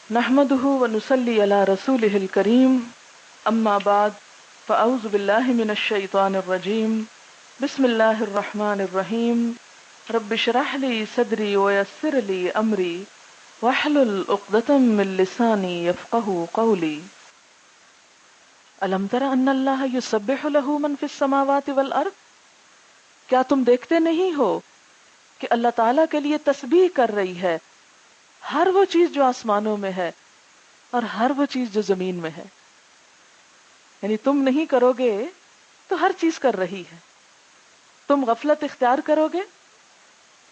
نحمده ونصلي على رسوله الكريم اما بعد فاعوذ بالله من الشيطان الرجيم بسم الله الرحمن الرحيم رب اشرح لي صدري ويسر لي امري واحلل عقدة من لساني يفقهوا قولي الم تر ان الله يسبح له من في السماوات والارض، کیا تم دیکھتے نہیں ہو کہ اللہ تعالیٰ کے لیے تسبیح کر رہی ہے ہر وہ چیز جو آسمانوں میں ہے اور ہر وہ چیز جو زمین میں ہے. یعنی تم نہیں کرو گے تو ہر چیز کر رہی ہے. تم غفلت اختیار کرو گے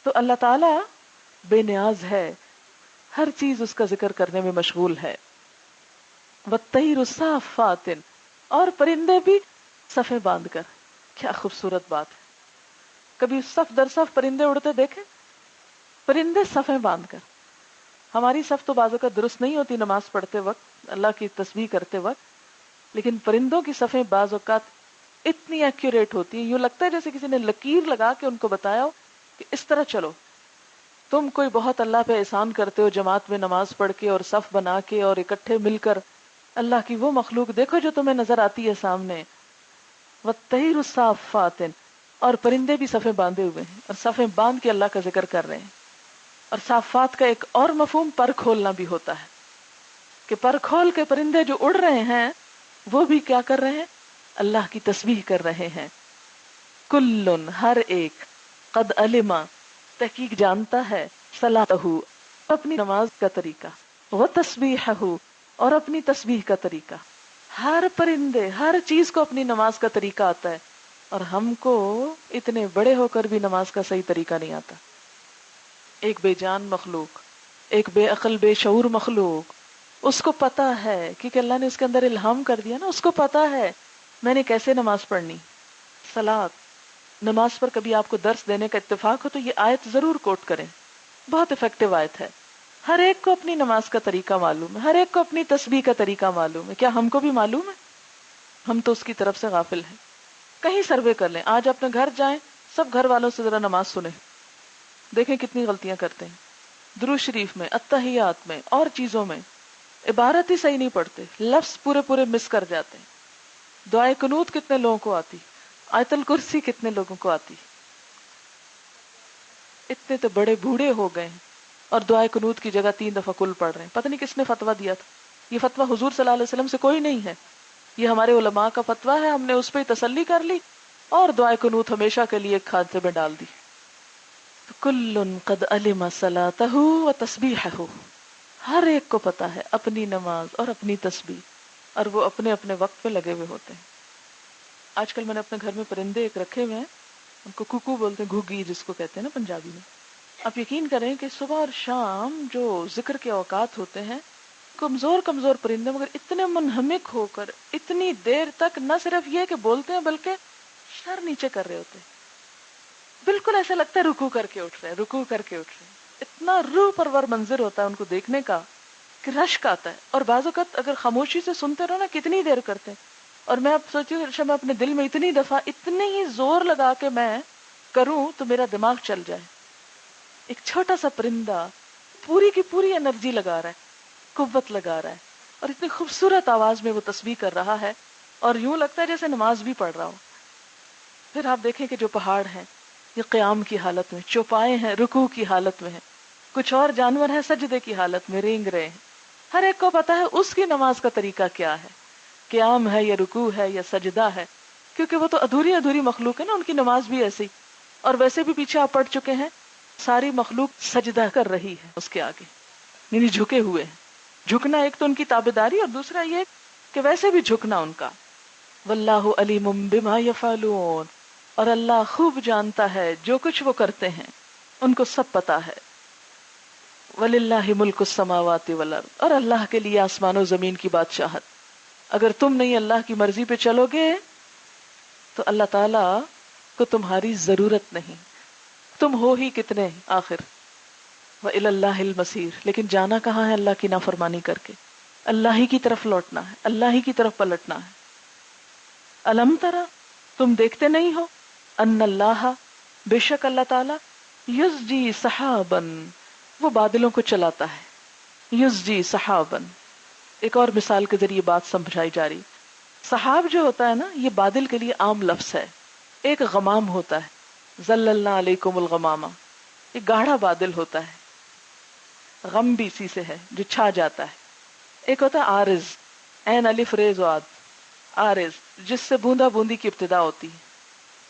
تو اللہ تعالیٰ بے نیاز ہے، ہر چیز اس کا ذکر کرنے میں مشغول ہے. وَالطَّيْرُ صَافَّاتٍ، اور پرندے بھی صفیں باندھ کر. کیا خوبصورت بات ہے. کبھی صف در صف پرندے اڑتے دیکھیں؟ پرندے صفیں باندھ کر. ہماری صف تو بعض اوقات درست نہیں ہوتی نماز پڑھتے وقت، اللہ کی تسبیح کرتے وقت، لیکن پرندوں کی صفیں بعض اوقات اتنی ایکوریٹ ہوتی ہیں، یوں لگتا ہے جیسے کسی نے لکیر لگا کے ان کو بتایا ہو کہ اس طرح چلو. تم کوئی بہت اللہ پہ احسان کرتے ہو جماعت میں نماز پڑھ کے اور صف بنا کے اور اکٹھے مل کر، اللہ کی وہ مخلوق دیکھو جو تمہیں نظر آتی ہے سامنے. وَالطَّيْرُ صَافَّاتٍ، اور پرندے بھی صفیں باندھے ہوئے ہیں اور صفیں باندھ کے اللہ کا ذکر کر رہے ہیں. اور صافات کا ایک اور مفہوم پر کھولنا بھی ہوتا ہے کہ پر کھول کے پرندے جو اڑ رہے ہیں وہ بھی کیا کر رہے ہیں؟ اللہ کی تسبیح کر رہے ہیں. کلن، ہر ایک، قد علما، تحقیق جانتا ہے، صلاتہ، اپنی نماز کا طریقہ، وتسبیحہ، اور اپنی تسبیح کا طریقہ. ہر پرندے، ہر چیز کو اپنی نماز کا طریقہ آتا ہے، اور ہم کو اتنے بڑے ہو کر بھی نماز کا صحیح طریقہ نہیں آتا. ایک بے جان مخلوق، ایک بے عقل بے شعور مخلوق، اس کو پتا ہے کیونکہ اللہ نے اس کے اندر الہام کر دیا نا، اس کو پتا ہے میں نے کیسے نماز پڑھنی. صلاۃ، نماز پر کبھی آپ کو درس دینے کا اتفاق ہو تو یہ آیت ضرور کوٹ کریں، بہت افیکٹو آیت ہے. ہر ایک کو اپنی نماز کا طریقہ معلوم ہے، ہر ایک کو اپنی تسبیح کا طریقہ معلوم ہے. کیا ہم کو بھی معلوم ہے؟ ہم تو اس کی طرف سے غافل ہیں. کہیں سروے کر لیں، آج اپنے گھر جائیں، سب گھر والوں سے ذرا نماز سنیں، دیکھیں کتنی غلطیاں کرتے ہیں. درود شریف میں، اتحیات میں، اور چیزوں میں عبارت ہی صحیح نہیں پڑھتے، لفظ پورے پورے مس کر جاتے ہیں. دعائے قنوت کتنے لوگوں کو آتی، آیت الکرسی کتنے لوگوں کو آتی. اتنے تو بڑے بوڑھے ہو گئے ہیں اور دعائے قنوت کی جگہ 3 دفعہ کل پڑھ رہے ہیں. پتہ نہیں کس نے فتویٰ دیا تھا. یہ فتویٰ حضور صلی اللہ علیہ وسلم سے کوئی نہیں ہے، یہ ہمارے علماء کا فتویٰ ہے. ہم نے اس پہ تسلی کر لی اور دعائے قنوت ہمیشہ کے لیے ایک کھاتے میں ڈال دی. کلن قد علم صلاتہ و تسبیحہ، ہر ایک کو پتا ہے اپنی نماز اور اپنی تسبیح، اور وہ اپنے اپنے وقت پہ لگے ہوئے ہوتے ہیں. آج کل میں نے اپنے گھر میں پرندے ایک رکھے ہوئے ہیں، ان کو کوکو بولتے ہیں، گھگی جس کو کہتے ہیں نا پنجابی میں. آپ یقین کریں کہ صبح اور شام جو ذکر کے اوقات ہوتے ہیں، کمزور کمزور پرندے مگر اتنے منہمک ہو کر اتنی دیر تک نہ صرف یہ کہ بولتے ہیں بلکہ سر نیچے کر رہے ہوتے ہیں. بالکل ایسا لگتا ہے رکوع کر کے اٹھ رہے ہیں، رکوع کر کے اٹھ رہے ہیں. اتنا روح پرور منظر ہوتا ہے ان کو دیکھنے کا کہ رشک آتا ہے. اور بعض اوقات اگر خاموشی سے سنتے رہو نا کتنی دیر کرتے ہیں. اور میں اب سوچتی ہوں میں اپنے دل میں اتنی دفعہ اتنے ہی زور لگا کے میں کروں تو میرا دماغ چل جائے. ایک چھوٹا سا پرندہ پوری کی پوری انرجی لگا رہا ہے، قوت لگا رہا ہے، اور اتنی خوبصورت آواز میں وہ تسبیح کر رہا ہے، اور یوں لگتا ہے جیسے نماز بھی پڑھ رہا ہو. پھر آپ دیکھیں کہ جو پہاڑ ہیں یہ قیام کی حالت میں، چوپائے ہیں رکوع کی حالت میں ہیں، کچھ اور جانور ہیں سجدے کی حالت میں رینگ رہے ہیں. ہر ایک کو پتا ہے اس کی نماز کا طریقہ کیا ہے، قیام ہے یا رکوع ہے یا سجدہ ہے، کیونکہ وہ تو ادھوری ادھوری مخلوق ہے نا، ان کی نماز بھی ایسی. اور ویسے بھی پیچھے آپ پڑھ چکے ہیں ساری مخلوق سجدہ کر رہی ہے اس کے آگے، یعنی جھکے ہوئے ہیں. جھکنا ایک تو ان کی تابعداری، اور دوسرا یہ کہ ویسے بھی جھکنا ان کا. واللہ علیم بما یفعلون، اور اللہ خوب جانتا ہے جو کچھ وہ کرتے ہیں، ان کو سب پتا ہے. وَلِلَّهِ مُلْكُ السَّمَاوَاتِ وَالْأَرْضِ، اور اللہ کے لیے آسمان و زمین کی بادشاہت. اگر تم نہیں اللہ کی مرضی پہ چلو گے تو اللہ تعالیٰ کو تمہاری ضرورت نہیں، تم ہو ہی کتنے آخر. وَإِلَى اللَّهِ الْمَصِيرُ، لیکن جانا کہاں ہے؟ اللہ کی نافرمانی کر کے اللہ ہی کی طرف لوٹنا ہے، اللہ ہی کی طرف پلٹنا ہے. الم ترى، تم دیکھتے نہیں ہو، ان اللہ، بے شک اللہ تعالی، یزجی سحابن، وہ بادلوں کو چلاتا ہے. یزجی سحابن، ایک اور مثال کے ذریعے بات سمجھائی جا رہی. سحاب جو ہوتا ہے نا، یہ بادل کے لیے عام لفظ ہے. ایک غمام ہوتا ہے، ظللنا علیکم الغمامہ، یہ گاڑھا بادل ہوتا ہے، غم بھی اسی سے ہے جو چھا جاتا ہے. ایک ہوتا ہے عارض، عین الف ریز واد، عارض جس سے بوندا بوندی کی ابتدا ہوتی ہے.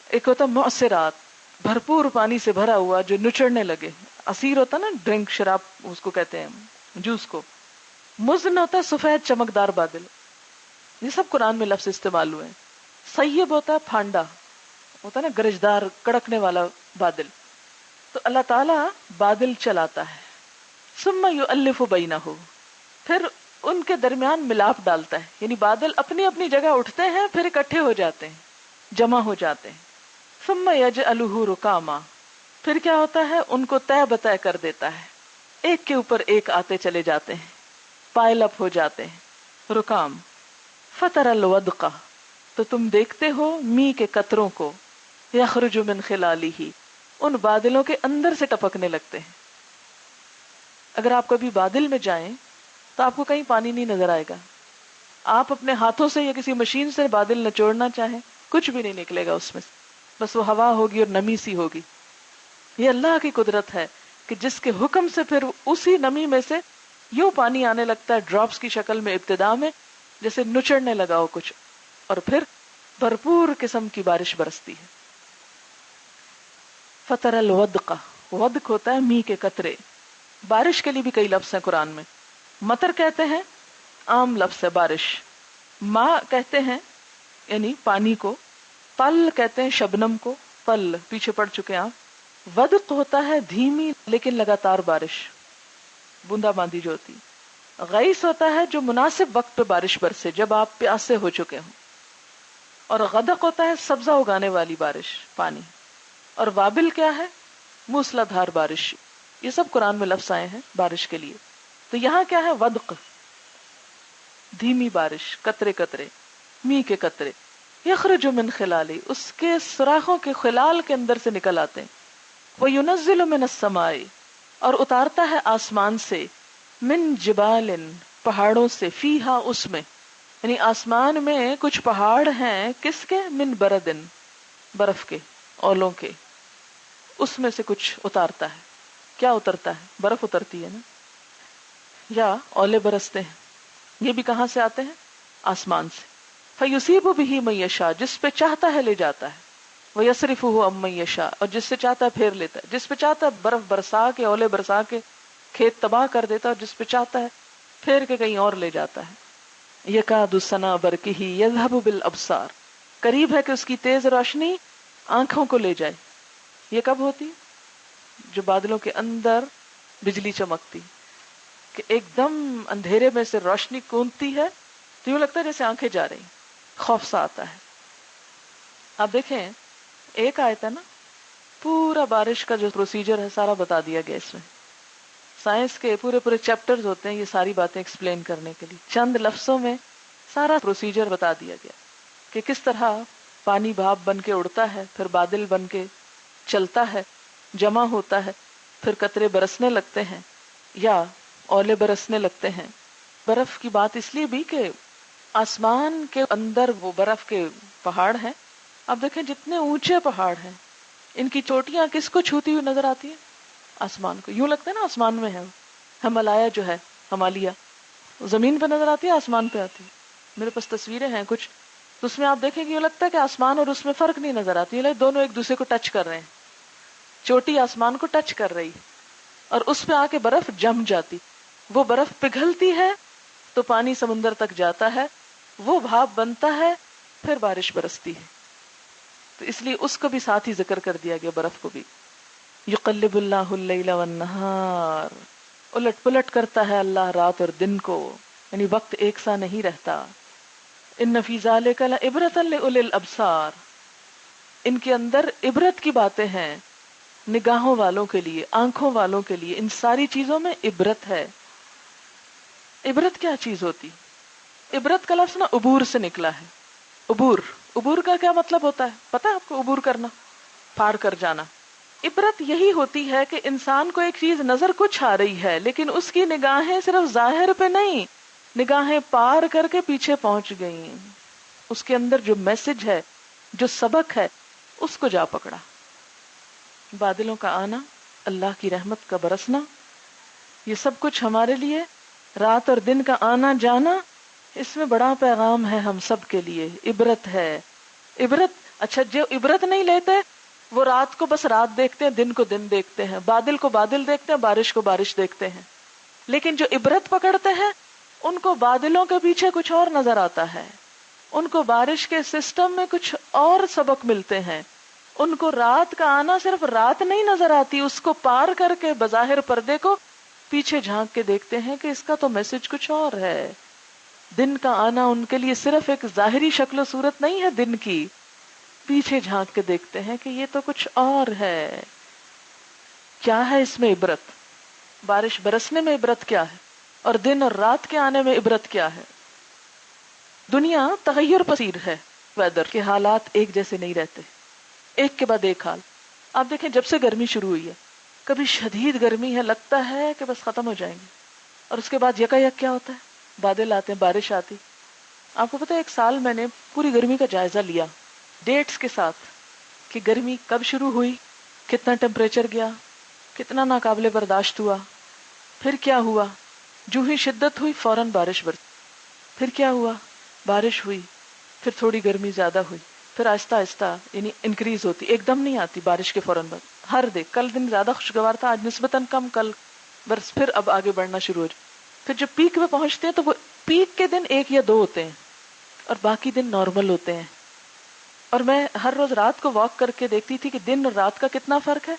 ایک ہوتا ہے معصرات، بھرپور پانی سے بھرا ہوا جو نچڑنے لگے. عصیر ہوتا نا، ڈرنک، شراب اس کو کہتے ہیں، جوس کو. مزن ہوتا ہے سفید چمکدار بادل. یہ سب قرآن میں لفظ استعمال ہوئے ہیں. سیب ہوتا ہے پھانڈا، ہوتا ہے نا گرجدار کڑکنے والا بادل. تو اللہ تعالیٰ بادل چلاتا ہے. ثم یؤلف بینہ، پھر ان کے درمیان ملاپ ڈالتا ہے. یعنی بادل اپنی اپنی جگہ اٹھتے ہیں، پھر اکٹھے ہو جاتے ہیں، جمع ہو جاتے ہیں. ثم یجعلہ رکاما، پھر کیا ہوتا ہے، ان کو طے بطے کر دیتا ہے، ایک کے اوپر ایک آتے چلے جاتے ہیں، پائل اپ ہو جاتے ہیں. رکام. فتر الودق، تو تم دیکھتے ہو می کے قطروں کو، یخرج من خلالہ، ان بادلوں کے اندر سے ٹپکنے لگتے ہیں. اگر آپ کبھی بادل میں جائیں تو آپ کو کہیں پانی نہیں نظر آئے گا. آپ اپنے ہاتھوں سے یا کسی مشین سے بادل نچوڑنا چاہیں، کچھ بھی نہیں نکلے گا اس میں، بس وہ ہوا ہوگی اور نمی سی ہوگی. یہ اللہ کی قدرت ہے کہ جس کے حکم سے پھر اسی نمی میں سے یوں پانی آنے لگتا ہے ڈراپس کی شکل میں، ابتدا میں جیسے نچڑنے لگا ہو کچھ، اور پھر بھرپور قسم کی بارش برستی ہے. فتر الودق، ودق ہوتا ہے می کے قطرے. بارش کے لیے بھی کئی لفظ ہیں قرآن میں. مطر کہتے ہیں، عام لفظ ہے بارش. ماء کہتے ہیں یعنی پانی کو. پل کہتے ہیں شبنم کو، پل پیچھے پڑ چکے آپ. ودق ہوتا ہے دھیمی لیکن لگاتار بارش، بوندا باندی جو ہوتی. غیث ہوتا ہے جو مناسب وقت پہ بارش برسے، جب آپ پیاسے ہو چکے ہوں. اور غدق ہوتا ہے سبزہ اگانے والی بارش، پانی. اور وابل کیا ہے، موسلا دھار بارش. یہ سب قرآن میں لفظ آئے ہیں بارش کے لیے. تو یہاں کیا ہے، ودق، دھیمی بارش، قطرے قطرے، می کے قطرے. یخرج من خلالی، اس کے سوراخوں کے خلال کے اندر سے نکل آتے ہیں. وَيُنَزِّلُ مِنَ السَّمَاءِ، اور اتارتا ہے آسمان سے. من جبال، پہاڑوں سے. فیہا، اس میں، یعنی آسمان میں کچھ پہاڑ ہیں، کس کے، من بردن، برف کے، اولوں کے. اس میں سے کچھ اتارتا ہے. کیا اترتا ہے، برف اترتی ہے نا، یا اولے برستے ہیں. یہ بھی کہاں سے آتے ہیں، آسمان سے. فَيُصِيبُ بِهِ مَن يَشَاءُ، جس پہ چاہتا ہے لے جاتا ہے. وَيَصْرِفُهُ عَن مَن يَشَاءُ، اور جس سے چاہتا ہے پھیر لیتا ہے. جس پہ چاہتا ہے برف برسا کے، اولے برسا کے کھیت تباہ کر دیتا ہے، اور جس پہ چاہتا ہے پھیر کے کہیں اور لے جاتا ہے. یکاد سنا برقہ یذہب بالابصار، قریب ہے کہ اس کی تیز روشنی آنکھوں کو لے جائے. یہ کب ہوتی، جو بادلوں کے اندر بجلی چمکتی، کہ ایک دم اندھیرے میں سے روشنی کونتی ہے تو یوں لگتا ہے جیسے آنکھیں جا رہی، خوف سا آتا ہے. آپ دیکھیں ایک آیت ہے نا، پورا بارش کا جو پروسیجر ہے سارا بتا دیا گیا. اس میں سائنس کے پورے پورے چیپٹرز ہوتے ہیں یہ ساری باتیں ایکسپلین کرنے کے لیے. چند لفظوں میں سارا پروسیجر بتا دیا گیا کہ کس طرح پانی بھاپ بن کے اڑتا ہے، پھر بادل بن کے چلتا ہے، جمع ہوتا ہے، پھر قطرے برسنے لگتے ہیں یا اولے برسنے لگتے ہیں. برف کی بات اس لیے بھی کہ آسمان کے اندر وہ برف کے پہاڑ ہیں. اب دیکھیں جتنے اونچے پہاڑ ہیں، ان کی چوٹیاں کس کو چھوتی ہوئی نظر آتی ہے، آسمان کو. یوں لگتا ہے نا آسمان میں ہے. ہمالیہ جو ہے، ہمالیہ زمین پہ نظر آتی ہے، آسمان پہ آتی ہے. میرے پاس تصویریں ہیں کچھ، تو اس میں آپ دیکھیں گے یوں لگتا ہے کہ آسمان اور اس میں فرق نہیں نظر آتی ہے، دونوں ایک دوسرے کو ٹچ کر رہے ہیں. چوٹی آسمان کو ٹچ کر رہی اور اس پہ آ کے برف جم جاتی. وہ برف پگھلتی ہے تو پانی سمندر تک جاتا ہے، وہ بھاپ بنتا ہے، پھر بارش برستی ہے. تو اس لیے اس کو بھی ساتھ ہی ذکر کر دیا گیا، برف کو بھی. یقلب اللہ اللیل والنہار، الٹ پلٹ کرتا ہے اللہ رات اور دن کو، یعنی وقت ایک سا نہیں رہتا. ان فی ذلک لعبرۃ لأولی الابصار، ان کے اندر عبرت کی باتیں ہیں نگاہوں والوں کے لیے، آنکھوں والوں کے لیے. ان ساری چیزوں میں عبرت ہے. عبرت کیا چیز ہوتی، عبرت کا لفظ نا عبور سے نکلا ہے. عبور، عبور کا کیا مطلب ہوتا ہے پتہ ہے آپ کو؟ عبور کرنا، پار کر جانا. عبرت یہی ہوتی ہے کہ انسان کو ایک چیز نظر کچھ آ رہی ہے، لیکن اس کی نگاہیں صرف ظاہر پہ نہیں، نگاہیں پار کر کے پیچھے پہنچ گئیں، اس کے اندر جو میسج ہے، جو سبق ہے، اس کو جا پکڑا۔ بادلوں کا آنا، اللہ کی رحمت کا برسنا، یہ سب کچھ ہمارے لیے، رات اور دن کا آنا جانا، اس میں بڑا پیغام ہے ہم سب کے لیے، عبرت ہے۔ عبرت، اچھا جو عبرت نہیں لیتے وہ رات کو بس رات دیکھتے ہیں، دن کو دن دیکھتے ہیں، بادل کو بادل دیکھتے ہیں، بارش کو بارش دیکھتے ہیں، لیکن جو عبرت پکڑتے ہیں ان کو بادلوں کے پیچھے کچھ اور نظر آتا ہے، ان کو بارش کے سسٹم میں کچھ اور سبق ملتے ہیں، ان کو رات کا آنا صرف رات نہیں نظر آتی، اس کو پار کر کے بظاہر پردے کو پیچھے جھانک کے دیکھتے ہیں کہ اس کا تو میسج کچھ اور ہے۔ دن کا آنا ان کے لیے صرف ایک ظاہری شکل و صورت نہیں ہے دن کی، پیچھے جھانک کے دیکھتے ہیں کہ یہ تو کچھ اور ہے۔ کیا ہے اس میں عبرت؟ بارش برسنے میں عبرت کیا ہے؟ اور دن اور رات کے آنے میں عبرت کیا ہے؟ دنیا تغیر پذیر ہے، ویدر کے حالات ایک جیسے نہیں رہتے، ایک کے بعد ایک حال۔ آپ دیکھیں جب سے گرمی شروع ہوئی ہے، کبھی شدید گرمی ہے، لگتا ہے کہ بس ختم ہو جائیں گے، اور اس کے بعد یکایک کیا ہوتا ہے؟ بادل آتے ہیں، بارش آتی۔ آپ کو پتہ ہے ایک سال میں نے پوری گرمی کا جائزہ لیا ڈیٹس کے ساتھ، کہ گرمی کب شروع ہوئی، کتنا ٹیمپریچر گیا، کتنا ناقابل برداشت ہوا، پھر کیا ہوا، جو ہی شدت ہوئی فوراً بارش برسی، پھر کیا ہوا، بارش ہوئی، پھر تھوڑی گرمی زیادہ ہوئی، پھر آہستہ آہستہ یعنی انکریز ہوتی، ایک دم نہیں آتی بارش کے فوراً بعد۔ ہر کل دن زیادہ خوشگوار تھا، آج نسبتاً کم، کل برس، پھر اب آگے بڑھنا شروع ہو جائے۔ پھر جب پیک میں پہنچتے ہیں تو وہ پیک کے دن ایک یا دو ہوتے ہیں اور باقی دن نارمل ہوتے ہیں۔ اور میں ہر روز رات کو واک کر کے دیکھتی تھی کہ دن اور رات کا کتنا فرق ہے،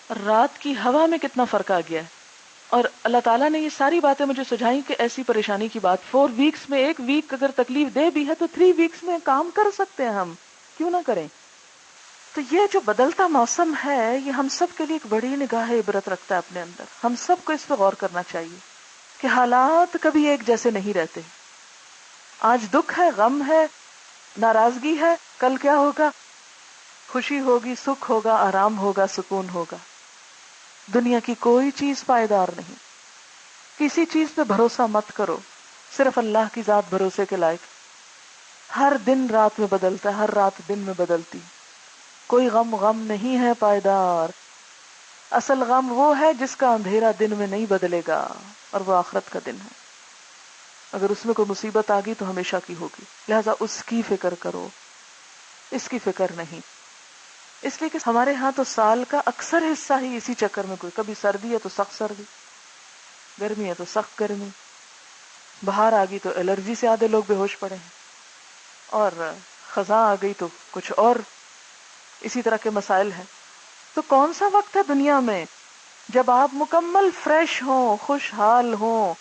اور رات کی ہوا میں کتنا فرق آ گیا ہے۔ اور اللہ تعالیٰ نے یہ ساری باتیں مجھے سجھائی کہ ایسی پریشانی کی بات 4 ویکس میں، ایک ویک اگر تکلیف دے بھی ہے تو 3 ویکس میں کام کر سکتے ہیں، ہم کیوں نہ کریں؟ تو یہ جو بدلتا موسم ہے یہ ہم سب کے لیے ایک بڑی نگاہ عبرت رکھتا ہے اپنے اندر، ہم سب کو اس پہ غور کرنا چاہیے کہ حالات کبھی ایک جیسے نہیں رہتے۔ آج دکھ ہے، غم ہے، ناراضگی ہے، کل کیا ہوگا؟ خوشی ہوگی، سکھ ہوگا، آرام ہوگا، سکون ہوگا۔ دنیا کی کوئی چیز پائیدار نہیں، کسی چیز پہ بھروسہ مت کرو، صرف اللہ کی ذات بھروسے کے لائق۔ ہر دن رات میں بدلتا ہے، ہر رات دن میں بدلتی، کوئی غم نہیں ہے پائیدار۔ اصل غم وہ ہے جس کا اندھیرا دن میں نہیں بدلے گا، اور وہ آخرت کا دن ہے۔ اگر اس میں کوئی مصیبت آ گئی تو ہمیشہ کی ہوگی، لہذا اس کی فکر کرو، اس کی فکر نہیں۔ اس لیے کہ ہمارے ہاں تو سال کا اکثر حصہ ہی اسی چکر میں، کوئی کبھی سردی ہے تو سخت سردی، گرمی ہے تو سخت گرمی، بہار آ گئی تو الرجی سے آدھے لوگ بے ہوش پڑے ہیں، اور خزاں آ گئی تو کچھ اور اسی طرح کے مسائل ہیں۔ تو کون سا وقت ہے دنیا میں جب آپ مکمل فریش ہوں، خوشحال ہوں،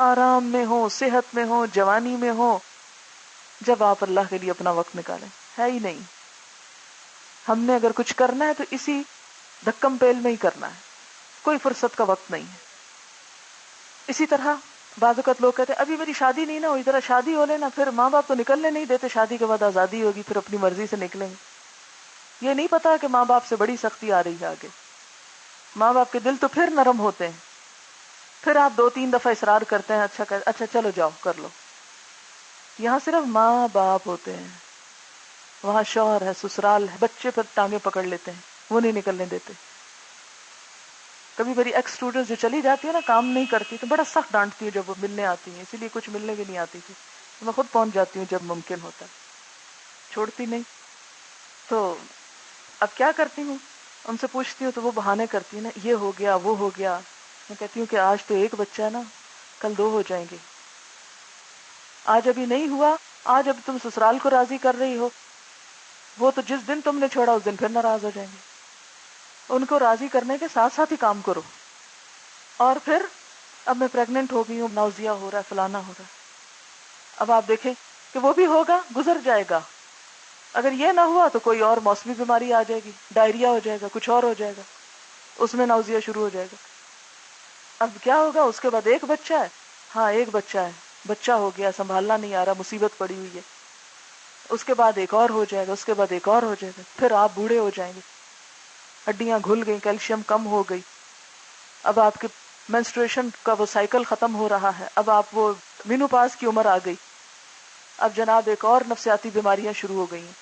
آرام میں ہوں، صحت میں ہوں، جوانی میں ہوں، جب آپ اللہ کے لیے اپنا وقت نکالیں؟ ہے ہی نہیں۔ ہم نے اگر کچھ کرنا ہے تو اسی دھکم پیل میں ہی کرنا ہے، کوئی فرصت کا وقت نہیں ہے۔ اسی طرح بعض اوقات لوگ کہتے ہیں ابھی میری شادی نہیں نہ ہوئی، ذرا شادی ہو لینا، پھر ماں باپ تو نکلنے نہیں دیتے، شادی کے بعد آزادی ہوگی، پھر اپنی مرضی سے نکلیں گے۔ یہ نہیں پتا کہ ماں باپ سے بڑی سختی آ رہی ہے آگے۔ ماں باپ کے دل تو پھر نرم ہوتے ہیں، پھر آپ 2-3 دفعہ اصرار کرتے ہیں، اچھا چلو جاؤ کر لو۔ یہاں صرف ماں باپ ہوتے ہیں، وہاں شوہر ہے، سسرال ہے، بچے پھر ٹانگیں پکڑ لیتے ہیں، وہ نہیں نکلنے دیتے۔ کبھی میری ایکس اسٹوڈنٹ جو چلی جاتی ہے نا، کام نہیں کرتی تو بڑا سخت ڈانٹتی ہے جب وہ ملنے آتی ہیں، اسی لیے کچھ ملنے بھی نہیں آتی تھی، تو میں خود پہنچ جاتی ہوں جب ممکن ہوتا ہے، چھوڑتی نہیں۔ تو اب کیا کرتی ہوں، ان سے پوچھتی ہوں تو وہ بہانے کرتی ہیں نا، یہ ہو گیا، وہ ہو گیا۔ میں کہتی ہوں کہ آج تو ایک بچہ ہے نا، کل 2 ہو جائیں گے۔ آج ابھی نہیں ہوا، آج اب تم سسرال کو راضی کر رہی ہو، وہ تو جس دن تم نے چھوڑا اس دن پھر ناراض ہو جائیں گے۔ ان کو راضی کرنے کے ساتھ ساتھ ہی کام کرو۔ اور پھر اب میں پریگننٹ ہو گئی ہوں، نوزیہ ہو رہا ہے، فلانا ہو رہا ہے، اب آپ دیکھیں کہ وہ بھی ہوگا، گزر جائے گا۔ اگر یہ نہ ہوا تو کوئی اور موسمی بیماری آ جائے گی، ڈائریا ہو جائے گا، کچھ اور ہو جائے گا، اس میں نوزیہ شروع ہو جائے گا۔ اب کیا ہوگا؟ اس کے بعد ایک بچہ ہے، ہاں ایک بچہ ہے، بچہ ہو گیا، سنبھالنا نہیں آ رہا، مصیبت پڑی ہوئی ہے، اس کے بعد ایک اور ہو جائے گا، اس کے بعد ایک اور ہو جائے گا، پھر آپ بوڑھے ہو جائیں گے۔ ہڈیاں گھل گئی، کیلشیم کم ہو گئی، اب آپ کے مینسٹریشن کا وہ سائیکل ختم ہو رہا ہے، اب آپ وہ مینوپاز کی عمر آ گئی، اب جناب ایک اور نفسیاتی بیماریاں شروع ہو گئی ہیں.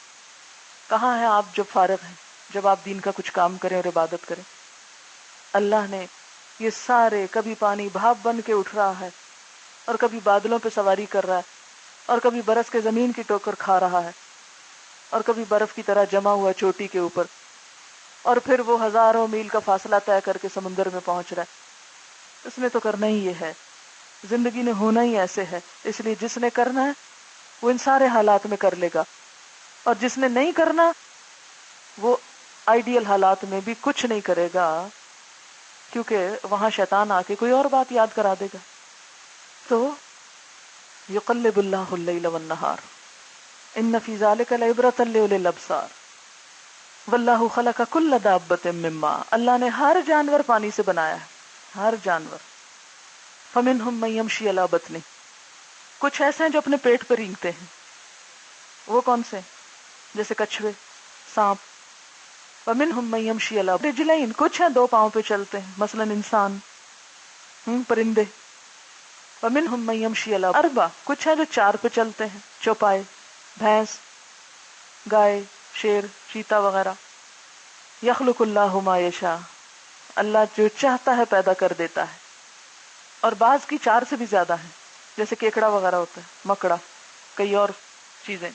کہاں ہیں آپ جب فارغ ہیں، جب آپ دین کا کچھ کام کریں اور عبادت کریں؟ اللہ نے یہ سارے، کبھی پانی بھاپ بن کے اٹھ رہا ہے اور کبھی بادلوں پہ سواری کر رہا ہے اور کبھی برس کے زمین کی ٹوکر کھا رہا ہے اور کبھی برف کی طرح جمع ہوا چوٹی کے اوپر، اور پھر وہ ہزاروں میل کا فاصلہ طے کر کے سمندر میں پہنچ رہا ہے. اس نے تو کرنا ہی یہ ہے، زندگی نے ہونا ہی ایسے ہے. اس لیے جس نے کرنا ہے وہ ان سارے حالات میں کر لے گا، اور جس نے نہیں کرنا وہ آئیڈیل حالات میں بھی کچھ نہیں کرے گا، کیونکہ وہاں شیطان آ کے کوئی اور بات یاد کرا دے گا. تو یقلب اللہ اللیل والنہار ان فی ذلک لعبرۃ لأولی الابصار واللہ خلق کل دابۃ من ماء. اللہ نے ہر جانور پانی سے بنایا ہے، ہر جانور. فمنہم من یمشی علی بطنہ، کچھ ایسے ہیں جو اپنے پیٹ پہ رینگتے ہیں. وہ کون سے؟ جیسے کچھوے، سانپ. ومنہم من یمشی علی رجلین، کچھ ہیں 2 پاؤں پہ چلتے ہیں، مثلا انسان، پرندے. ومنہم من یمشی علی 4، کچھ ہیں جو 4 پہ چلتے ہیں، چوپائے، بھینس، گائے، شیر، چیتا وغیرہ. یخلق اللہ ما یشاء، اللہ جو چاہتا ہے پیدا کر دیتا ہے. اور بعض کی 4 سے بھی زیادہ ہیں، جیسے کیکڑا وغیرہ ہوتا ہے، مکڑا، کئی اور چیزیں.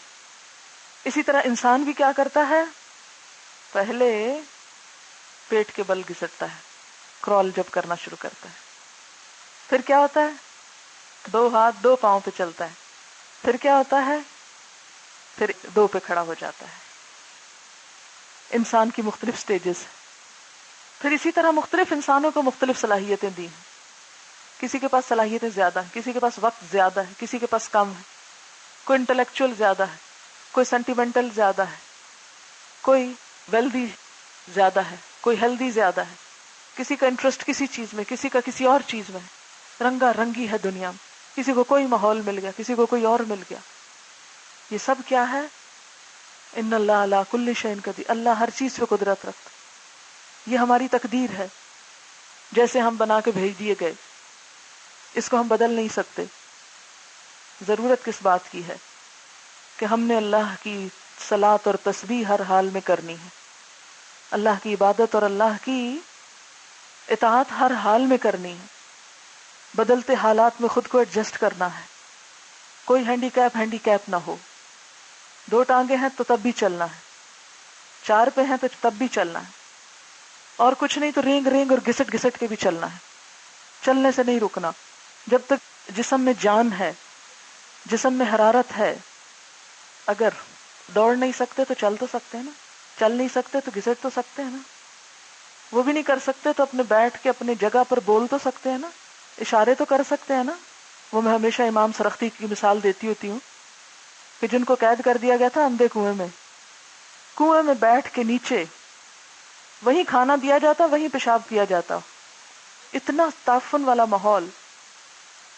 اسی طرح انسان بھی کیا کرتا ہے، پہلے پیٹ کے بل گھسٹتا ہے، کرال جب کرنا شروع کرتا ہے. پھر کیا ہوتا ہے، 2 ہاتھ 2 پاؤں پہ چلتا ہے. پھر کیا ہوتا ہے، پھر 2 پہ کھڑا ہو جاتا ہے. انسان کی مختلف سٹیجز. پھر اسی طرح مختلف انسانوں کو مختلف صلاحیتیں دی ہیں. کسی کے پاس صلاحیتیں زیادہ ہیں، کسی کے پاس وقت زیادہ ہے، کسی کے پاس کم ہے. کوئی انٹلیکچوئل زیادہ ہے، کوئی سینٹیمنٹل زیادہ ہے، کوئی ویلدی زیادہ ہے، کوئی ہیلدی زیادہ ہے. کسی کا انٹرسٹ کسی چیز میں، کسی کا کسی اور چیز میں. رنگا رنگی ہے دنیا میں، کسی کو کوئی ماحول مل گیا، کسی کو کوئی اور مل گیا. یہ سب کیا ہے، ان اللہ علی کل شیء قدیر، اللہ ہر چیز پہ قدرت رکھتا. یہ ہماری تقدیر ہے، جیسے ہم بنا کے بھیج دیے گئے، اس کو ہم بدل نہیں سکتے. ضرورت کس بات کی ہے کہ ہم نے اللہ کی صلاۃ اور تسبیح ہر حال میں کرنی ہے، اللہ کی عبادت اور اللہ کی اطاعت ہر حال میں کرنی ہے. بدلتے حالات میں خود کو ایڈجسٹ کرنا ہے. کوئی ہینڈی کیپ نہ ہو. 2 ٹانگیں ہیں تو تب بھی چلنا ہے، 4 پہ ہیں تو تب بھی چلنا ہے، اور کچھ نہیں تو رینگ رینگ اور گھسٹ گھسٹ کے بھی چلنا ہے. چلنے سے نہیں رکنا. جب تک جسم میں جان ہے، جسم میں حرارت ہے. اگر دوڑ نہیں سکتے تو چل تو سکتے ہیں نا، چل نہیں سکتے تو گھسٹ تو سکتے ہیں نا، وہ بھی نہیں کر سکتے تو اپنے بیٹھ کے اپنی جگہ پر بول تو سکتے ہیں نا، اشارے تو کر سکتے ہیں نا. وہ میں ہمیشہ امام سرختی کی مثال دیتی ہوتی ہوں کہ جن کو قید کر دیا گیا تھا اندھے کنویں میں بیٹھ کے نیچے وہیں کھانا دیا جاتا، وہیں پیشاب کیا جاتا. اتنا تعفن والا ماحول،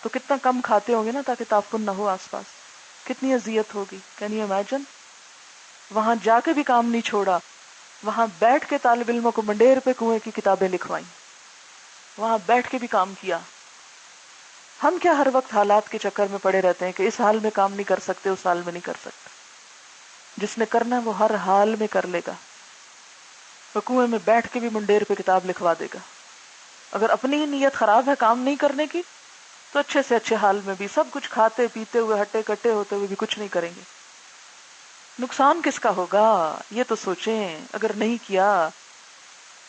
تو کتنا کم کھاتے ہوں گے نا تاکہ تعفن نہ ہو آس پاس. کتنی اذیت ہوگی، کین یو امیجن. وہاں جا کے بھی کام نہیں چھوڑا، وہاں بیٹھ کے طالب علموں کو منڈیر پہ کنویں کی کتابیں لکھوائیں، وہاں بیٹھ کے بھی کام کیا. ہم کیا ہر وقت حالات کے چکر میں پڑے رہتے ہیں کہ اس حال میں کام نہیں کر سکتے، اس حال میں نہیں کر سکتے. جس نے کرنا ہے وہ ہر حال میں کر لے گا. وہ کنویں میں بیٹھ کے بھی منڈیر پہ کتاب لکھوا دے گا. اگر اپنی ہی نیت خراب ہے کام نہیں کرنے کی تو اچھے سے اچھے حال میں بھی سب کچھ کھاتے پیتے ہوئے ہٹے کٹے ہوتے ہوئے بھی کچھ نہیں کریں گے. نقصان کس کا ہوگا یہ تو سوچیں. اگر نہیں کیا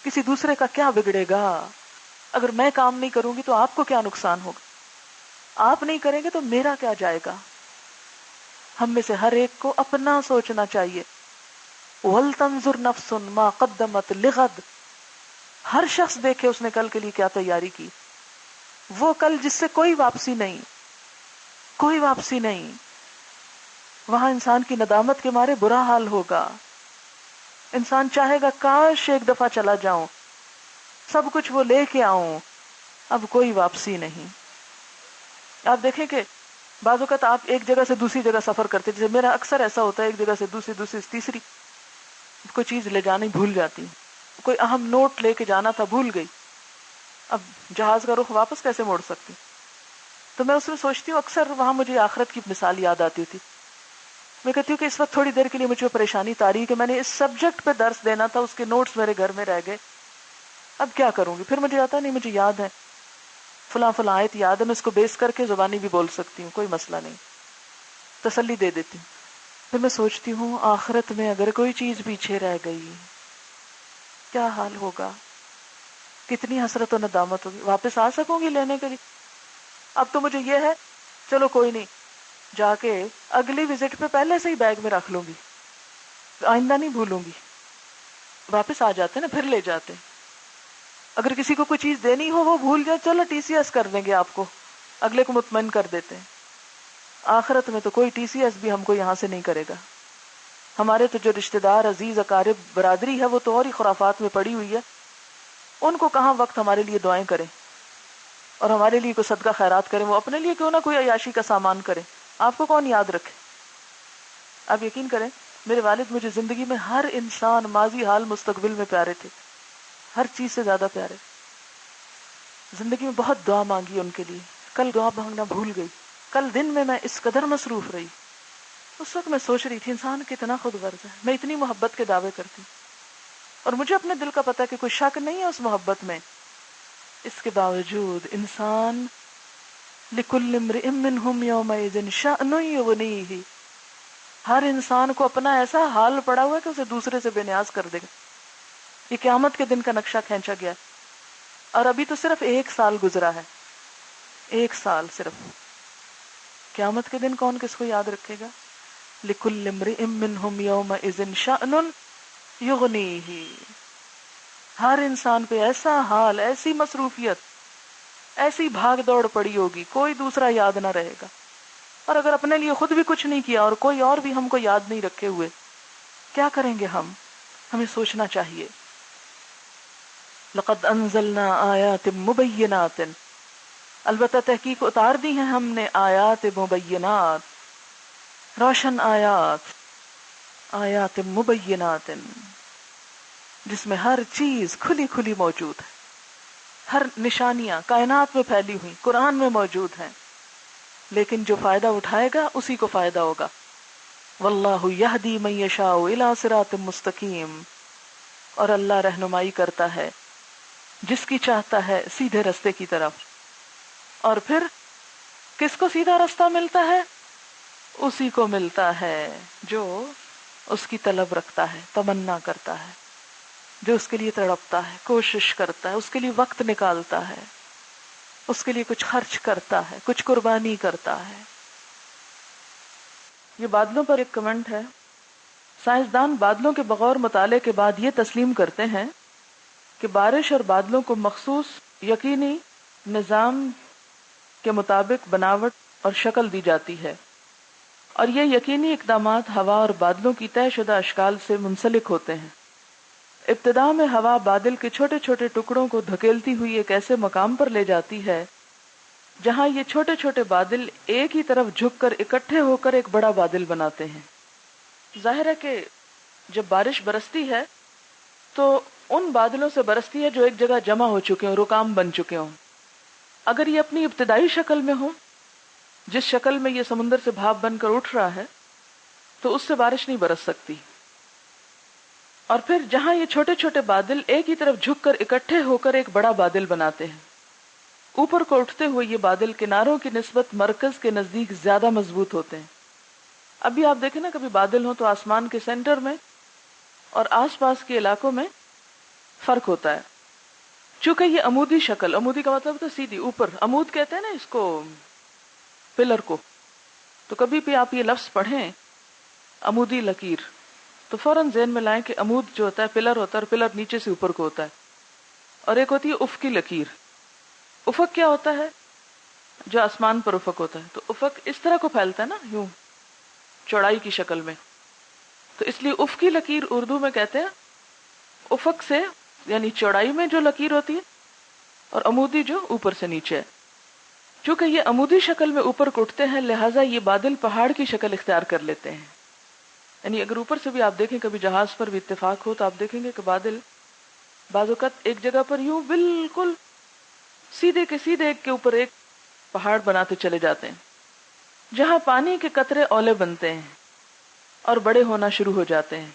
کسی دوسرے کا کیا بگڑے گا. اگر میں کام نہیں کروں گی تو آپ کو کیا نقصان ہوگا. آپ نہیں کریں گے تو میرا کیا جائے گا. ہم میں سے ہر ایک کو اپنا سوچنا چاہیے. وَلْتَنْظُرْ نَفْسٌ مَا قَدَّمَتْ لِغَدٍ، ہر شخص دیکھے اس نے کل کے لیے کیا تیاری کی. وہ کل جس سے کوئی واپسی نہیں، کوئی واپسی نہیں. وہاں انسان کی ندامت کے مارے برا حال ہوگا. انسان چاہے گا کاش ایک دفعہ چلا جاؤں، سب کچھ وہ لے کے آؤں، اب کوئی واپسی نہیں. آپ دیکھیں کہ بعض اوقات آپ ایک جگہ سے دوسری جگہ سفر کرتے، جیسے میرا اکثر ایسا ہوتا ہے، ایک جگہ سے دوسری تیسری کوئی چیز لے جانی بھول جاتی. کوئی اہم نوٹ لے کے جانا تھا، بھول گئی، اب جہاز کا رخ واپس کیسے موڑ سکتی؟ تو میں اس میں سوچتی ہوں، اکثر وہاں مجھے آخرت کی مثال یاد آتی تھی. میں کہتی ہوں کہ اس وقت تھوڑی دیر کے لیے مجھے پریشانی تاری ہے کہ میں نے اس سبجیکٹ پہ درس دینا تھا، اس کے نوٹس میرے گھر میں رہ گئے، اب کیا کروں گی؟ پھر مجھے آتا نہیں، مجھے یاد ہے فلاں فلاں آیت یاد ہے، میں اس کو بیس کر کے زبانی بھی بول سکتی ہوں، کوئی مسئلہ نہیں، تسلی دے دیتی ہوں. پھر میں سوچتی ہوں آخرت میں اگر کوئی چیز پیچھے رہ گئی کیا حال ہوگا، کتنی حسرت و ندامت ہوگی، واپس آ سکوں گی لینے کے لیے؟ اب تو مجھے یہ ہے چلو کوئی نہیں، جا کے اگلی وزٹ پہ پہلے سے ہی بیگ میں رکھ لوں گی، آئندہ نہیں بھولوں گی. واپس آ جاتے نا، پھر لے جاتے. اگر کسی کو کوئی چیز دینی ہو وہ بھول جائے، چلو ٹی سی ایس کر دیں گے آپ کو، اگلے کو مطمئن کر دیتے ہیں. آخرت میں تو کوئی ٹی سی ایس بھی ہم کو یہاں سے نہیں کرے گا. ہمارے تو جو رشتہ دار، عزیز، اقارب، برادری ہے وہ تو اور ہی خرافات میں پڑی ہوئی ہے، ان کو کہاں وقت ہمارے لیے دعائیں کریں اور ہمارے لیے کوئی صدقہ خیرات کریں، وہ اپنے لیے کیوں نہ کوئی عیاشی کا سامان کریں. آپ کو کون یاد رکھے؟ آپ یقین کریں میرے والد مجھے زندگی میں ہر انسان، ماضی، حال، مستقبل میں پیارے تھے، ہر چیز سے زیادہ پیارے. زندگی میں بہت دعا مانگی ان کے لیے، کل دعا مانگنا بھول گئی، کل دن میں اس قدر مصروف رہی. اس وقت میں سوچ رہی تھی انسان کتنا خود غرض ہے، میں اتنی محبت کے دعوے کرتی ہوں اور مجھے اپنے دل کا پتہ ہے کہ کوئی شک نہیں ہے اس محبت میں، اس کے باوجود انسان لِكُلِّ امْرِئٍ مِّنْهُمْ يَوْمَئِذٍ شَأْنٌ يُغْنِيهِ، ہر انسان کو اپنا ایسا حال پڑا ہوا ہے کہ اسے دوسرے سے بے نیاز کر دے گا. یہ قیامت کے دن کا نقشہ کھینچا گیا اور ابھی تو صرف 1 سال گزرا ہے، 1 سال صرف. قیامت کے دن کون کس کو یاد رکھے گا؟ لِكُلِّ امْرِئٍ مِّنْهُمْ يَوْمَئِذٍ شَأْنٌ يُغْنِيهِ. ہر انسان پہ ایسا حال، ایسی مصروفیت، ایسی بھاگ دوڑ پڑی ہوگی، کوئی دوسرا یاد نہ رہے گا. اور اگر اپنے لیے خود بھی کچھ نہیں کیا اور کوئی اور بھی ہم کو یاد نہیں رکھے ہوئے، کیا کریں گے ہم؟ ہمیں سوچنا چاہیے. لَقَدْ أَنزَلْنَا آيَاتٍ مُبَيِّنَاتٍ، البتہ تحقیق اتار دی ہیں ہم نے آیات مبینات، روشن آیات، آیات مبینات، جس میں ہر چیز کھلی کھلی موجود ہے، ہر نشانیاں کائنات میں پھیلی ہوئی قرآن میں موجود ہیں. لیکن جو فائدہ اٹھائے گا اسی کو فائدہ ہوگا. واللہ یہدی من یشاء الی صراط مستقیم، اور اللہ رہنمائی کرتا ہے جس کی چاہتا ہے سیدھے رستے کی طرف. اور پھر کس کو سیدھا رستہ ملتا ہے؟ اسی کو ملتا ہے جو اس کی طلب رکھتا ہے، تمنا کرتا ہے، جو اس کے لیے تڑپتا ہے، کوشش کرتا ہے، اس کے لیے وقت نکالتا ہے، اس کے لیے کچھ خرچ کرتا ہے، کچھ قربانی کرتا ہے. یہ بادلوں پر ایک کمنٹ ہے. سائنسدان بادلوں کے بغور مطالعے کے بعد یہ تسلیم کرتے ہیں کہ بارش اور بادلوں کو مخصوص یقینی نظام کے مطابق بناوٹ اور شکل دی جاتی ہے، اور یہ یقینی اقدامات ہوا اور بادلوں کی طے شدہ اشکال سے منسلک ہوتے ہیں. ابتدا میں ہوا بادل کے چھوٹے چھوٹے ٹکڑوں کو دھکیلتی ہوئی ایک ایسے مقام پر لے جاتی ہے جہاں یہ چھوٹے چھوٹے بادل ایک ہی طرف جھک کر اکٹھے ہو کر ایک بڑا بادل بناتے ہیں. ظاہر ہے کہ جب بارش برستی ہے تو ان بادلوں سے برستی ہے جو ایک جگہ جمع ہو چکے ہوں، رکام بن چکے ہوں. اگر یہ اپنی ابتدائی شکل میں ہو، جس شکل میں یہ سمندر سے بھاپ بن کر اٹھ رہا ہے، تو اس سے بارش نہیں برس سکتی. اور پھر جہاں یہ چھوٹے چھوٹے بادل ایک ہی طرف جھک کر اکٹھے ہو کر ایک بڑا بادل بناتے ہیں، اوپر کو اٹھتے ہوئے یہ بادل کناروں کی نسبت مرکز کے نزدیک زیادہ مضبوط ہوتے ہیں. ابھی آپ دیکھیں نا، کبھی بادل ہو تو آسمان کے سینٹر میں اور آس پاس کے علاقوں میں فرق ہوتا ہے. چونکہ یہ عمودی شکل، عمودی کا مطلب تو سیدھی اوپر، عمود کہتے ہیں نا اس کو، پلر کو. تو کبھی بھی آپ یہ لفظ پڑھیں عمودی لکیر تو فوراً ذہن میں لائیں کہ عمود جو ہوتا ہے پلر ہوتا ہے، اور پلر نیچے سے اوپر کو ہوتا ہے. اور ایک ہوتی ہے افقی لکیر. افق کیا ہوتا ہے؟ جو آسمان پر افق ہوتا ہے. تو افق اس طرح کو پھیلتا ہے نا، یوں چوڑائی کی شکل میں. تو اس لیے افقی لکیر اردو میں کہتے ہیں افق سے، یعنی چوڑائی میں جو لکیر ہوتی ہے، اور عمودی جو اوپر سے نیچے ہے. چونکہ یہ عمودی شکل میں اوپر کو اٹھتے ہیں لہٰذا یہ بادل پہاڑ کی شکل اختیار کر لیتے ہیں. یعنی اگر اوپر سے بھی آپ دیکھیں، کبھی جہاز پر بھی اتفاق ہو تو آپ دیکھیں گے کہ بادل بعض اوقات ایک جگہ پر یوں بالکل سیدھے کے سیدھے ایک کے اوپر ایک پہاڑ بناتے چلے جاتے ہیں، جہاں پانی کے قطرے اولے بنتے ہیں اور بڑے ہونا شروع ہو جاتے ہیں،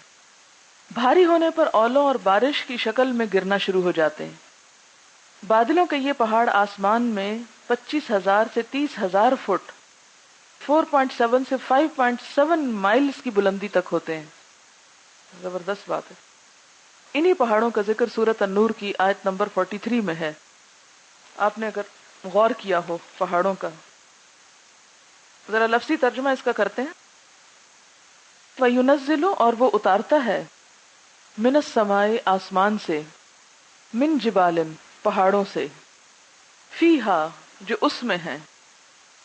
بھاری ہونے پر اولوں اور بارش کی شکل میں گرنا شروع ہو جاتے ہیں۔ بادلوں کے یہ پہاڑ آسمان میں 25,000 سے 30,000 فٹ 4.7 سے 5.7 مائلز کی بلندی تک ہوتے ہیں۔ زبردست بات ہے۔ انہی پہاڑوں کا ذکر سورۃ النور کی آیت نمبر 43 میں ہے۔ آپ نے اگر غور کیا ہو پہاڑوں کا، ذرا لفظی ترجمہ اس کا کرتے ہیں، وَيُنَزِّلُ اور وہ اتارتا ہے، من السماء آسمان سے، من جبال پہاڑوں سے، فیہا جو اس میں ہیں۔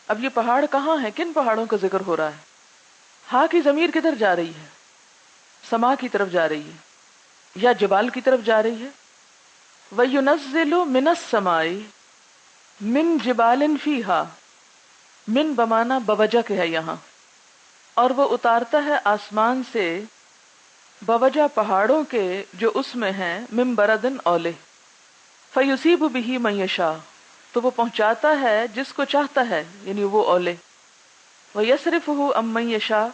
اب یہ پہاڑ کہاں ہیں؟ کن پہاڑوں کا ذکر ہو رہا ہے؟ ہاں کی ضمیر کدھر جا رہی ہے؟ سما کی طرف جا رہی ہے یا جبال کی طرف جا رہی ہے؟ وَيُنَزِّلُ مِنَ السَّمَاءِ مِن جِبَالٍ فِيهَا، من بمانا بوجہ کے ہے یہاں، اور وہ اتارتا ہے آسمان سے بوجہ پہاڑوں کے جو اس میں ہیں، من بردن اولے، فَيُصِيبُ بِهِ مَن يَشَاءُ تو وہ پہنچاتا ہے جس کو چاہتا ہے، یعنی وہ اولے، وَيَصْرِفُهُ عَن مَن يَشَاءُ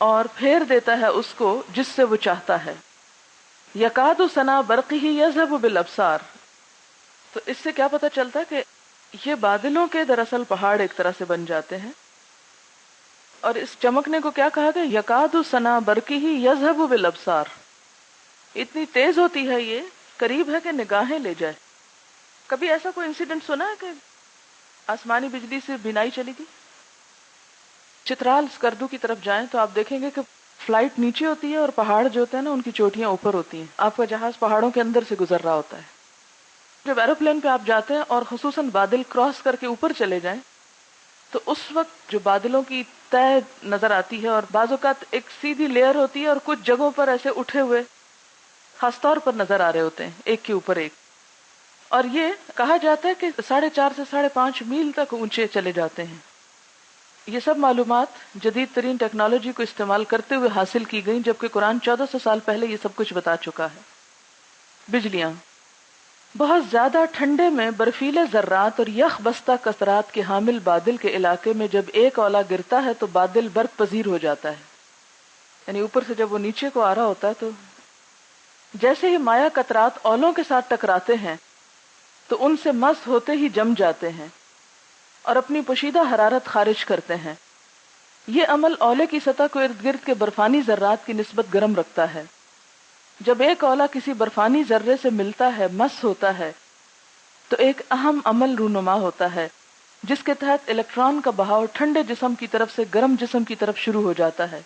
اور پھیر دیتا ہے اس کو جس سے وہ چاہتا ہے، یکاد سنا برقہ یذہب بالابصار تو اس سے کیا پتہ چلتا ہے کہ یہ بادلوں کے دراصل پہاڑ ایک طرح سے بن جاتے ہیں، اور اس چمکنے کو کیا کہا گیا؟ یکاد سنا برقہ یذہب بالابصار، اتنی تیز ہوتی ہے یہ، قریب ہے کہ نگاہیں لے جائے۔ کبھی ایسا کوئی انسیڈنٹ سنا ہے کہ آسمانی بجلی سے بینائی چلی گئی؟ چترال اسکردو کی طرف جائیں تو آپ دیکھیں گے کہ فلائٹ نیچے ہوتی ہے اور پہاڑ جو ہوتے ہیں نا ان کی چوٹیاں اوپر ہوتی ہیں، آپ کا جہاز پہاڑوں کے اندر سے گزر رہا ہوتا ہے۔ جب ایروپلین پہ آپ جاتے ہیں اور خصوصاً بادل کراس کر کے اوپر چلے جائیں تو اس وقت جو بادلوں کی طے نظر آتی ہے، اور بعض اوقات ایک سیدھی لیئر ہوتی ہے اور کچھ جگہوں پر ایسے اٹھے ہوئے خاص طور پر نظر آ رہے ہوتے ہیں ایک کے اوپر ایک، اور یہ کہا جاتا ہے کہ 4.5 سے 5.5 میل تک اونچے چلے جاتے ہیں۔ یہ سب معلومات جدید ترین ٹیکنالوجی کو استعمال کرتے ہوئے حاصل کی گئیں، جبکہ قرآن 1400 سال پہلے یہ سب کچھ بتا چکا ہے۔ بجلیاں بہت زیادہ ٹھنڈے میں برفیلے ذرات اور یخ بستہ قطرات کے حامل بادل کے علاقے میں جب ایک اولا گرتا ہے تو بادل برق پذیر ہو جاتا ہے، یعنی اوپر سے جب وہ نیچے کو آ رہا ہوتا ہے تو جیسے ہی مایع قطرات اولوں کے ساتھ ٹکراتے ہیں تو ان سے مس ہوتے ہی جم جاتے ہیں اور اپنی پوشیدہ حرارت خارج کرتے ہیں۔ یہ عمل اولے کی سطح کو ارد گرد کے برفانی ذرات کی نسبت گرم رکھتا ہے۔ جب ایک اولا کسی برفانی ذرے سے ملتا ہے، مس ہوتا ہے، تو ایک اہم عمل رونما ہوتا ہے جس کے تحت الیکٹران کا بہاؤ ٹھنڈے جسم کی طرف سے گرم جسم کی طرف شروع ہو جاتا ہے،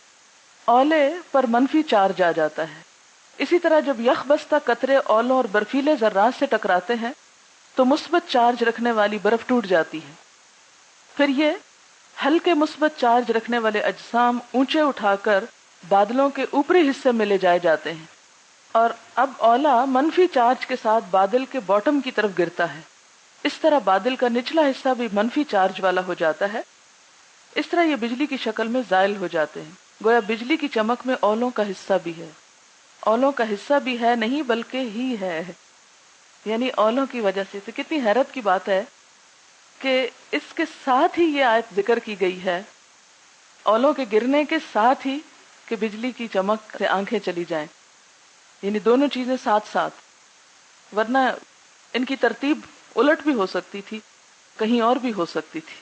اولے پر منفی چارج آ جاتا ہے۔ اسی طرح جب یخ بستہ قطرے اولوں اور برفیلے ذرات سے ٹکراتے ہیں تو مثبت چارج رکھنے والی برف ٹوٹ جاتی ہے، پھر یہ ہلکے مثبت چارج رکھنے والے اجسام اونچے اٹھا کر بادلوں کے اوپری حصے میں لے جائے جاتے ہیں، اور اب اولا منفی چارج کے ساتھ بادل کے باٹم کی طرف گرتا ہے۔ اس طرح بادل کا نچلا حصہ بھی منفی چارج والا ہو جاتا ہے۔ اس طرح یہ بجلی کی شکل میں زائل ہو جاتے ہیں، گویا بجلی کی چمک میں اولوں کا حصہ بھی ہے، اولوں کا حصہ بھی ہے نہیں بلکہ ہی ہے، یعنی اولوں کی وجہ سے۔ تو کتنی حیرت کی بات ہے کہ اس کے ساتھ ہی یہ آیت ذکر کی گئی ہے، اولوں کے گرنے کے ساتھ ہی کہ بجلی کی چمک سے آنکھیں چلی جائیں، یعنی دونوں چیزیں ساتھ ساتھ، ورنہ ان کی ترتیب الٹ بھی ہو سکتی تھی، کہیں اور بھی ہو سکتی تھی۔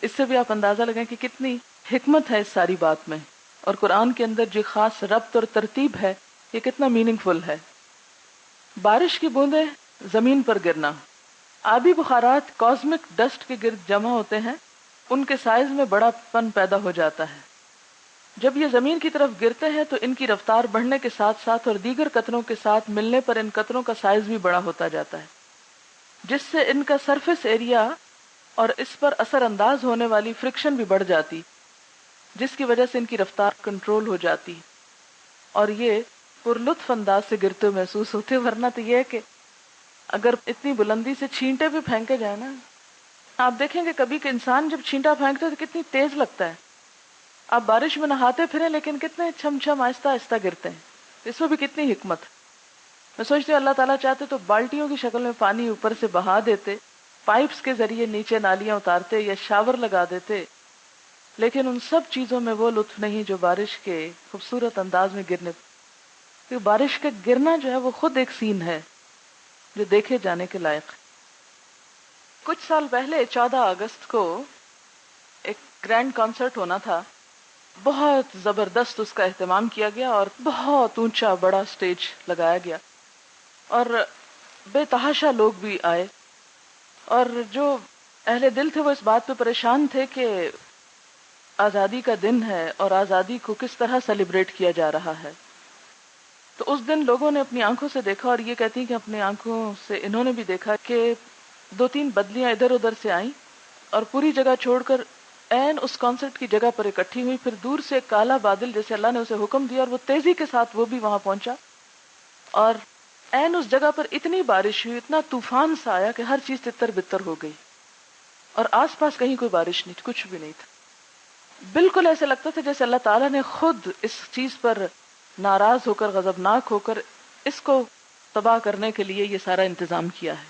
اس سے بھی آپ اندازہ لگائیں کہ کتنی حکمت ہے اس ساری بات میں، اور قرآن کے اندر جو خاص ربط اور ترتیب ہے یہ کتنا میننگ فل ہے۔ بارش کی بوندیں زمین پر گرنا، آبی بخارات کاسمک ڈسٹ کے گرد جمع ہوتے ہیں، ان کے سائز میں بڑا پن پیدا ہو جاتا ہے۔ جب یہ زمین کی طرف گرتے ہیں تو ان کی رفتار بڑھنے کے ساتھ ساتھ اور دیگر قطروں کے ساتھ ملنے پر ان قطروں کا سائز بھی بڑا ہوتا جاتا ہے، جس سے ان کا سرفیس ایریا اور اس پر اثر انداز ہونے والی فرکشن بھی بڑھ جاتی، جس کی وجہ سے ان کی رفتار کنٹرول ہو جاتی، اور یہ پر لطف انداز سے گرتے ہوئے محسوس ہوتے۔ ورنہ تو یہ ہے کہ اگر اتنی بلندی سے چھینٹے بھی پھینکے جائیں نا، آپ دیکھیں گے کبھی کہ انسان جب چھینٹا پھینکتے ہیں تو کتنی تیز لگتا ہے، آپ بارش میں نہاتے پھریں لیکن کتنے چھم چھم آہستہ آہستہ گرتے ہیں، اس میں بھی کتنی حکمت۔ میں سوچتی ہوں اللہ تعالیٰ چاہتے تو بالٹیوں کی شکل میں پانی اوپر سے بہا دیتے، پائپس کے ذریعے نیچے نالیاں اتارتے یا شاور لگا دیتے، لیکن ان سب چیزوں میں وہ لطف نہیں جو بارش کے خوبصورت انداز میں گرنے، کیونکہ بارش کا گرنا جو ہے وہ خود ایک سین ہے جو دیکھے جانے کے لائق ہے۔ کچھ سال پہلے 14 اگست کو ایک گرینڈ کنسرٹ ہونا تھا، بہت زبردست اس کا اہتمام کیا گیا اور بہت اونچا بڑا سٹیج لگایا گیا اور بے تحاشا لوگ بھی آئے، اور جو اہل دل تھے وہ اس بات پہ پریشان تھے کہ آزادی کا دن ہے اور آزادی کو کس طرح سیلیبریٹ کیا جا رہا ہے۔ تو اس دن لوگوں نے اپنی آنکھوں سے دیکھا، اور یہ کہتی ہیں کہ اپنی آنکھوں سے انہوں نے بھی دیکھا کہ 2-3 بدلیاں ادھر ادھر سے آئیں اور پوری جگہ چھوڑ کر عین اس کانسرٹ کی جگہ پر اکٹھی ہوئی، پھر دور سے ایک کالا بادل جیسے اللہ نے اسے حکم دیا اور وہ تیزی کے ساتھ وہ بھی وہاں پہنچا، اور عین اس جگہ پر اتنی بارش ہوئی، اتنا طوفان سا آیا کہ ہر چیز تتر بتر ہو گئی، اور آس پاس کہیں کوئی بارش نہیں، کچھ بھی نہیں تھا۔ بالکل ایسے لگتا تھا جیسے اللہ تعالیٰ نے خود اس چیز پر ناراض ہو کر، غضبناک ہو کر اس کو تباہ کرنے کے لیے یہ سارا انتظام کیا ہے،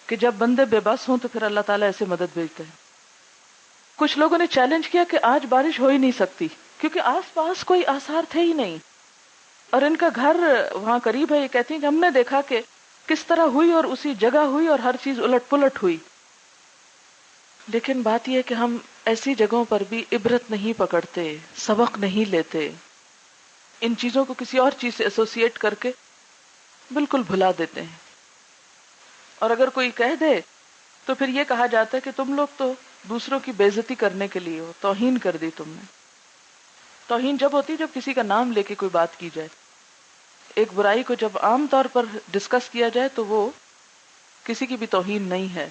کہ جب بندے بے بس ہوں تو پھر اللہ تعالیٰ ایسے مدد بھیجتے ہیں۔ کچھ لوگوں نے چیلنج کیا کہ آج بارش ہو ہی نہیں سکتی کیونکہ آس پاس کوئی آثار تھے ہی نہیں، اور ان کا گھر وہاں قریب ہے۔ یہ کہتی ہیں کہ ہم نے دیکھا کہ کس طرح ہوئی اور اسی جگہ ہوئی اور ہر چیز الٹ پلٹ ہوئی، لیکن بات یہ ہے کہ ہم ایسی جگہوں پر بھی عبرت نہیں پکڑتے، سبق نہیں لیتے، ان چیزوں کو کسی اور چیز سے ایسوسیٹ کر کے بالکل بھلا دیتے ہیں۔ اور اگر کوئی کہہ دے تو پھر یہ کہا جاتا ہے کہ تم لوگ تو دوسروں کی بے عزتی کرنے کے لیے ہو، توہین کر دی تم نے۔ توہین جب ہوتی جب کسی کا نام لے کے کوئی بات کی جائے، ایک برائی کو جب عام طور پر ڈسکس کیا جائے تو وہ کسی کی بھی توہین نہیں ہے۔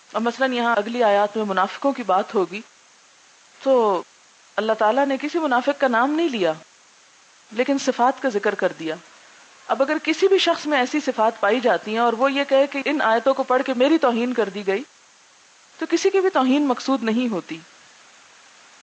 اور مثلاً یہاں اگلی آیات میں منافقوں کی بات ہوگی تو اللہ تعالیٰ نے کسی منافق کا نام نہیں لیا لیکن صفات کا ذکر کر دیا۔ اب اگر کسی بھی شخص میں ایسی صفات پائی جاتی ہیں اور وہ یہ کہے کہ ان آیتوں کو پڑھ کے میری توہین کر دی گئی، تو کسی کی بھی توہین مقصود نہیں ہوتی۔